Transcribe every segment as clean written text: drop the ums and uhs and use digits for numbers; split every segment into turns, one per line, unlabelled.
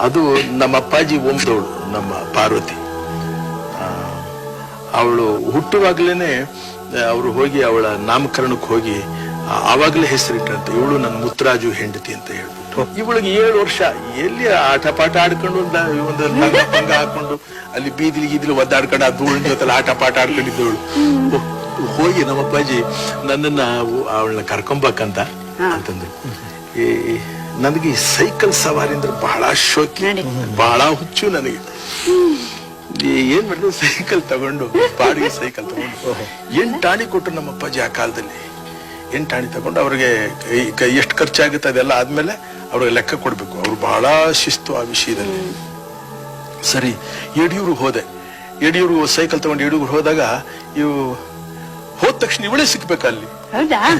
ಅದು ನಮ್ಮ ಅಪ್ಪಾಜಿ ವಂಶದವಳು, ನಮ್ಮ ಪಾರ್ವತಿ. ಅವಳು ಹುಟ್ಟುವಾಗ್ಲೇನೆ ಅವರು ಹೋಗಿ ಅವಳ ನಾಮಕರಣಕ್ಕೆ ಹೋಗಿ ಆವಾಗಲೇ ಹೆಸರಿಟ್ಟಂತೆ, ಇವಳು ನನ್ನ ಮುತ್ತರಾಜು ಹೆಂಡತಿ ಅಂತ ಹೇಳ್ಬಿಟ್ಟು. ಇವಳಿಗೆ 7 ವರ್ಷ ಎಲ್ಲಿ ಆಟ ಪಾಠ ಆಡ್ಕೊಂಡು ಒಂದು ಲಂಗ ಹಾಕೊಂಡು ಅಲ್ಲಿ ಬೀದಿಲಿ ಒದ್ದಾಡ್ಕೊಂಡು ಆ ಧೂಳಿನ ಜೊತೆ ಆಟ ಪಾಠ ಆಡ್ಕೊಂಡಿದ್ದವಳು. ಹೋಗಿ ನಮ್ಮ ಅಪ್ಪಾಜಿ ನನ್ನನ್ನ ಅವಳನ್ನ ಕರ್ಕೊಂಬಕಂತ ಅಂತಂದ್ರು. ನನಗೆ ಈ ಸೈಕಲ್ ಸವಾರಿ ಅಂದ್ರೆ ಬಹಳ ಶೋಕಿ, ಬಹಳ ಹುಚ್ಚು ನನಗೆ. ಏನ್ ಮಾಡಿದ್ರು, ಸೈಕಲ್ ತಗೊಂಡು, ಬಾಡಿಗೆ ಸೈಕಲ್ ತಗೊಂಡು 8 ಆಣಿ ಕೊಟ್ಟರು ನಮ್ಮ ಅಪ್ಪಾಜಿ ಆ ಕಾಲದಲ್ಲಿ. 8 ಆಣಿ ತಗೊಂಡು ಅವ್ರಿಗೆ ಎಷ್ಟು ಖರ್ಚಾಗುತ್ತೆ ಅದೆಲ್ಲ ಆದ್ಮೇಲೆ ಅವ್ರಿಗೆ ಲೆಕ್ಕ ಕೊಡ್ಬೇಕು. ಅವ್ರು ಬಹಳ ಶಿಸ್ತು ಆ ವಿಷಯದಲ್ಲಿ. ಸರಿ, ಯಡಿಯೂರು ಹೋದೆ. ಯಡಿಯೂರು ಸೈಕಲ್ ತಗೊಂಡು ಯಡಿಯೂರು ಹೋದಾಗ ಇವು ಹೋದ ತಕ್ಷಣ ಇವಳೇ ಸಿಕ್ಬೇಕ ಅಲ್ಲಿ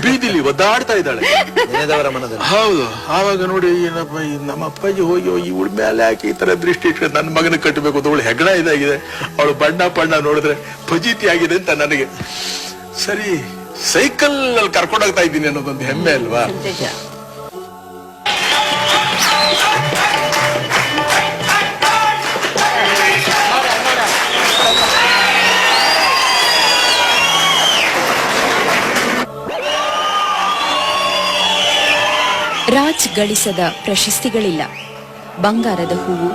ಬೀದಿಲಿ ಒದ್ದಾಡ್ತಾ ಇದ್ದಾಳೆ. ಹೌದು. ಆವಾಗ ನೋಡಿ ನಮ್ಮ ಅಪ್ಪಾಜಿ ಹೋಗಿ ಇವಳ ಮೇಲೆ ಹಾಕಿ ಈ ತರ ದೃಷ್ಟಿ ಇಟ್ಕೊಂಡು ನನ್ನ ಮಗನ ಕಟ್ಟಬೇಕು ಅಂತ. ಅವಳು ಹೆಗಣ ಇದಾಗಿದೆ, ಅವಳು ಬಣ್ಣ ನೋಡಿದ್ರೆ ಫಜೀತಿ ಆಗಿದೆ ಅಂತ ನನಗೆ. ಸರಿ, ಸೈಕಲ್ ಅಲ್ಲಿ ಕರ್ಕೊಂಡೋಗ್ತಾ ಇದ್ದೀನಿ ಅನ್ನೋದೊಂದು ಹೆಮ್ಮೆ ಅಲ್ವಾ.
ರಾಜ್ ಗಳಿಸದ ಪ್ರಶಸ್ತಿಗಳಿಲ್ಲ. ಬಂಗಾರದ ಹೂವು,